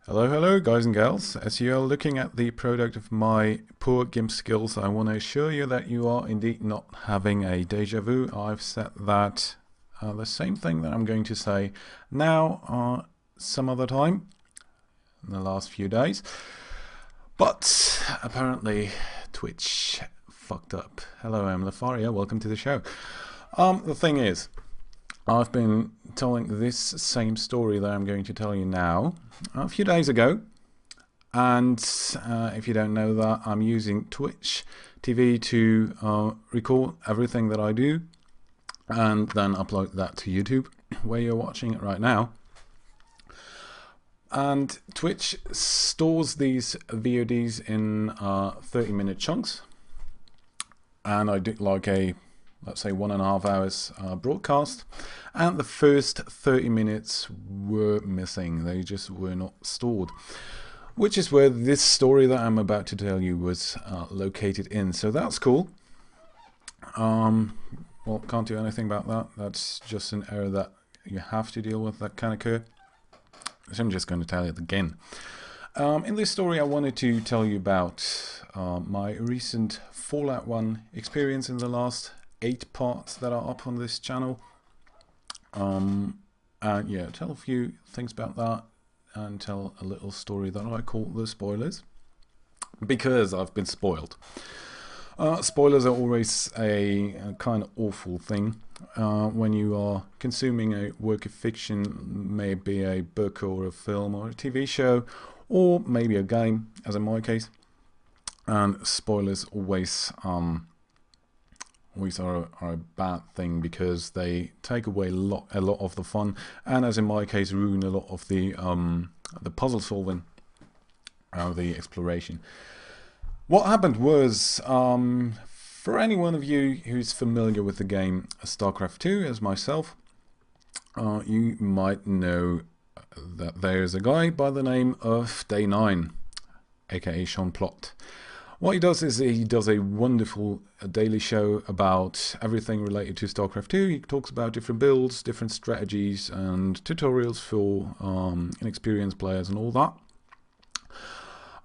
Hello, hello guys and gals. As you are looking at the product of my poor GIMP skills, I want to assure you that you are indeed not having a deja vu. I've said that the same thing that I'm going to say now some other time in the last few days. But apparently Twitch fucked up. Hello, I'm Lafaria. Welcome to the show. The thing is, I've been telling this same story that I'm going to tell you now a few days ago, and if you don't know that, I'm using Twitch TV to record everything that I do and then upload that to YouTube where you're watching it right now. And Twitch stores these VODs in 30-minute chunks, and I do like a, let's say, 1.5 hours broadcast, and the first 30 minutes were missing. They just were not stored, which is where this story that I'm about to tell you was located in. So that's cool. Well, can't do anything about that. That's just an error that you have to deal with, that can occur. So I'm just going to tell it again. In this story I wanted to tell you about my recent Fallout 1 experience in the last 8 parts that are up on this channel. And yeah, tell a few things about that and tell a little story that I call the spoilers, because I've been spoiled. Spoilers are always a kind of awful thing when you are consuming a work of fiction, maybe a book or a film or a TV show, or maybe a game, as in my case. And spoilers always are a bad thing, because they take away a lot of the fun, and as in my case, ruin a lot of the puzzle solving, the exploration. What happened was, for any one of you who's familiar with the game StarCraft 2, as myself, you might know that there's a guy by the name of Day9, aka Sean Plott. What he does is he does a wonderful daily show about everything related to StarCraft 2. He talks about different builds, different strategies, and tutorials for inexperienced players and all that.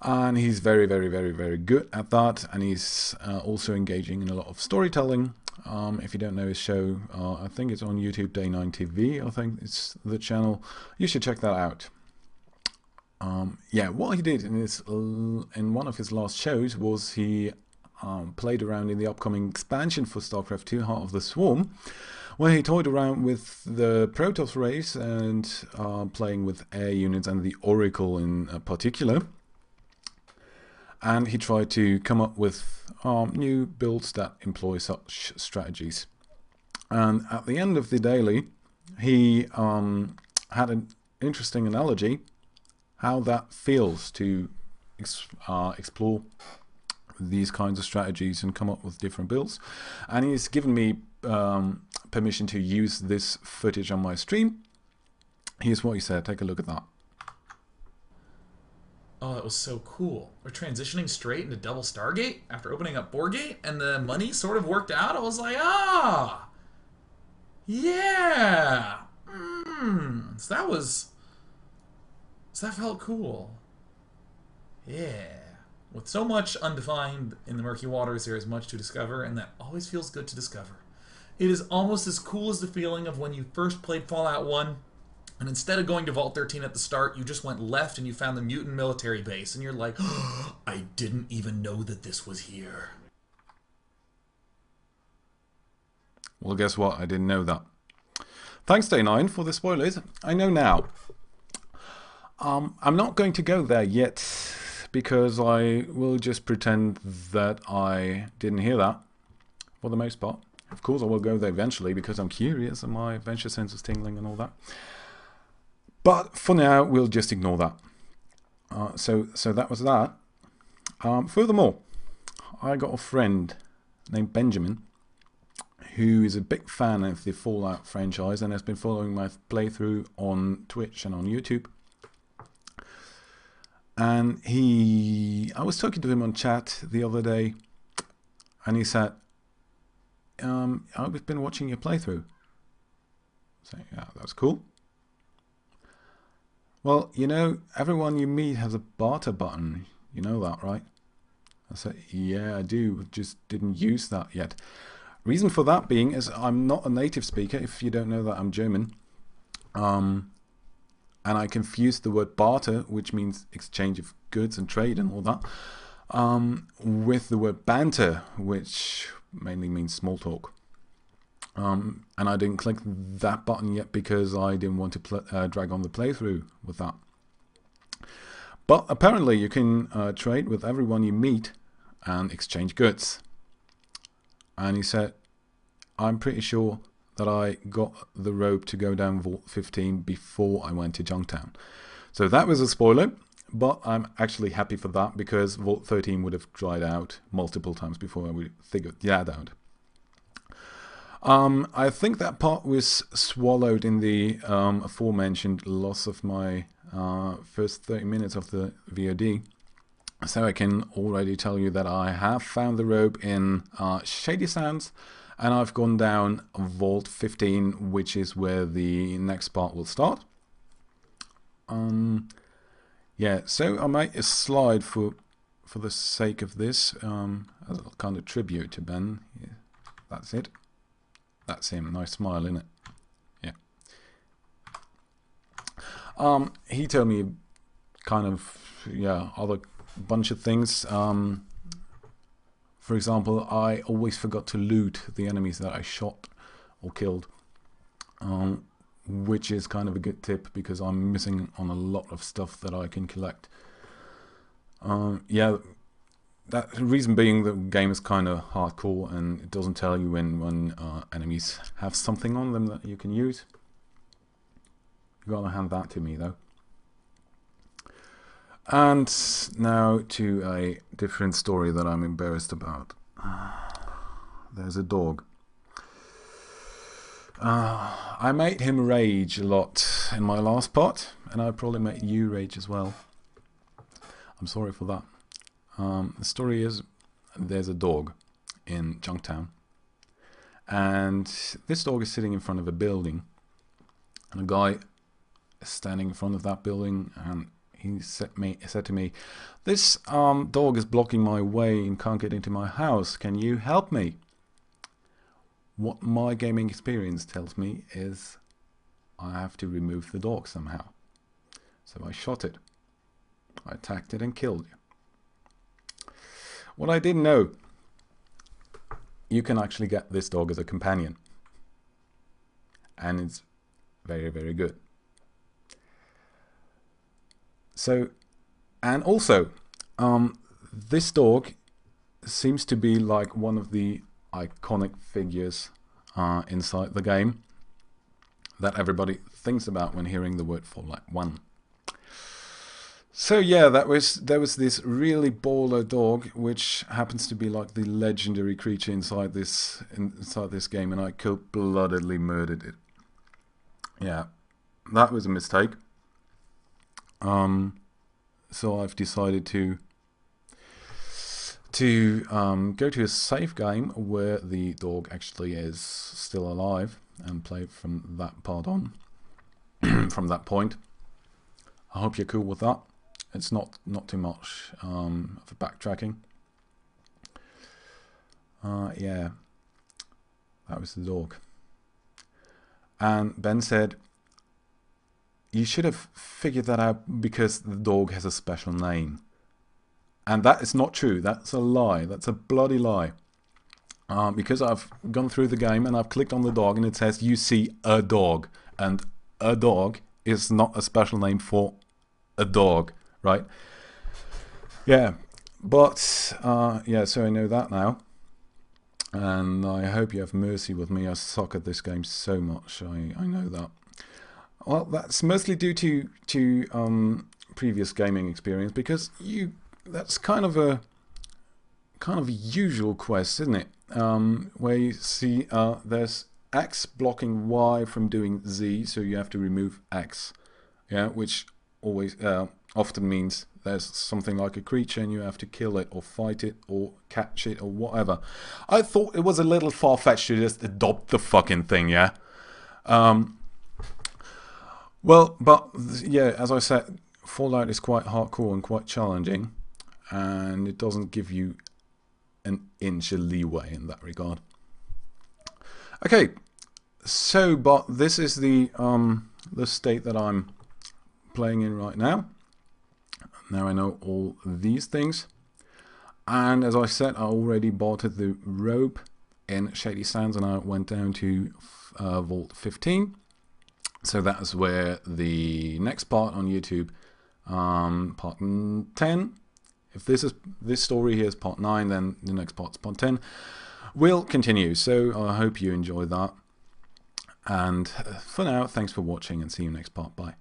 And he's very, very, very, very good at that. And he's also engaging in a lot of storytelling. If you don't know his show, I think it's on YouTube, Day9 TV. I think it's the channel. You should check that out. Yeah, what he did in one of his last shows was he played around in the upcoming expansion for StarCraft 2, Heart of the Swarm, where he toyed around with the Protoss race and playing with air units and the Oracle in particular. And he tried to come up with new builds that employ such strategies. And at the end of the daily, he had an interesting analogy how that feels to explore these kinds of strategies and come up with different builds. And he's given me permission to use this footage on my stream. Here's what he said. Take a look at that. Oh, that was so cool. We're transitioning straight into Double Stargate after opening up Borgate, and the money sort of worked out. I was like, ah, yeah. So that felt cool. Yeah. With so much undefined in the murky waters, there is much to discover, and that always feels good to discover. It is almost as cool as the feeling of when you first played Fallout 1, and instead of going to Vault 13 at the start, you just went left and you found the mutant military base, and you're like, oh, I didn't even know that this was here. Well, guess what? I didn't know that. Thanks, Day9, for the spoilers. I know now. I'm not going to go there yet, because I will just pretend that I didn't hear that, for the most part. Of course, I will go there eventually, because I'm curious and my adventure sense is tingling and all that. But for now, we'll just ignore that. So that was that. Furthermore, I got a friend named Benjamin, who is a big fan of the Fallout franchise and has been following my playthrough on Twitch and on YouTube. And I was talking to him on chat the other day, and he said, I've been watching your playthrough. So yeah, that's cool. Well, you know, everyone you meet has a barter button. You know that, right? I said, yeah, I do. Just didn't use that yet. Reason for that being is I'm not a native speaker. If you don't know that, I'm German. And I confused the word barter, which means exchange of goods and trade and all that, with the word banter, which mainly means small talk. And I didn't click that button yet because I didn't want to drag on the playthrough with that. But apparently you can trade with everyone you meet and exchange goods. And he said, I'm pretty sure that I got the rope to go down Vault 15 before I went to Junktown. So that was a spoiler, but I'm actually happy for that because Vault 13 would have dried out multiple times before I would figure that out. I think that part was swallowed in the aforementioned loss of my first 30 minutes of the VOD. So I can already tell you that I have found the rope in Shady Sands, and I've gone down Vault 15, which is where the next part will start. Yeah, so I made a slide for the sake of this, as a kind of tribute to Ben. Yeah, that's it. That's him. Nice smile, isn't it? Yeah. He told me kind of, yeah, other bunch of things. For example, I always forgot to loot the enemies that I shot or killed, which is kind of a good tip because I'm missing on a lot of stuff that I can collect. Yeah, that reason being the game is kind of hardcore and it doesn't tell you when enemies have something on them that you can use. You gotta hand that to me though. And now to a different story that I'm embarrassed about. There's a dog. I made him rage a lot in my last part, and I probably made you rage as well. I'm sorry for that. The story is, there's a dog in Junktown, and this dog is sitting in front of a building, and a guy is standing in front of that building, and he said to me, this dog is blocking my way and can't get into my house. Can you help me? What my gaming experience tells me is I have to remove the dog somehow. So I shot it. I attacked it and killed it. What I didn't know, you can actually get this dog as a companion. And it's very, very good. So, and also, this dog seems to be like one of the iconic figures inside the game that everybody thinks about when hearing the word Fallout 1. So yeah, there was this really baller dog, which happens to be like the legendary creature inside this game, and I cold-bloodedly murdered it. Yeah, that was a mistake. So I've decided to go to a safe game where the dog actually is still alive and play from that part on, from that point. I hope you're cool with that. It's not too much of backtracking. Yeah, that was the dog. And Ben said, you should have figured that out because the dog has a special name. And that is not true. That's a lie. That's a bloody lie. Because I've gone through the game and I've clicked on the dog and it says you see a dog. And a dog is not a special name for a dog, right? Yeah. But, yeah, so I know that now. And I hope you have mercy with me. I suck at this game so much. I know that. Well, that's mostly due to previous gaming experience, because that's kind of a usual quest, isn't it? Where you see there's X blocking Y from doing Z, so you have to remove X. Yeah, which always often means there's something like a creature and you have to kill it or fight it or catch it or whatever. I thought it was a little far-fetched to just adopt the fucking thing, yeah? Well, but yeah, as I said, Fallout is quite hardcore and quite challenging, and it doesn't give you an inch of leeway in that regard. Okay, so but this is the state that I'm playing in right now. Now I know all these things, and as I said, I already bought the rope in Shady Sands, and I went down to Vault 15. So that's where the next part on YouTube, part 10. If this story here is part 9, then the next part's part 10. Will continue. So I hope you enjoy that. And for now, thanks for watching, and see you next part. Bye.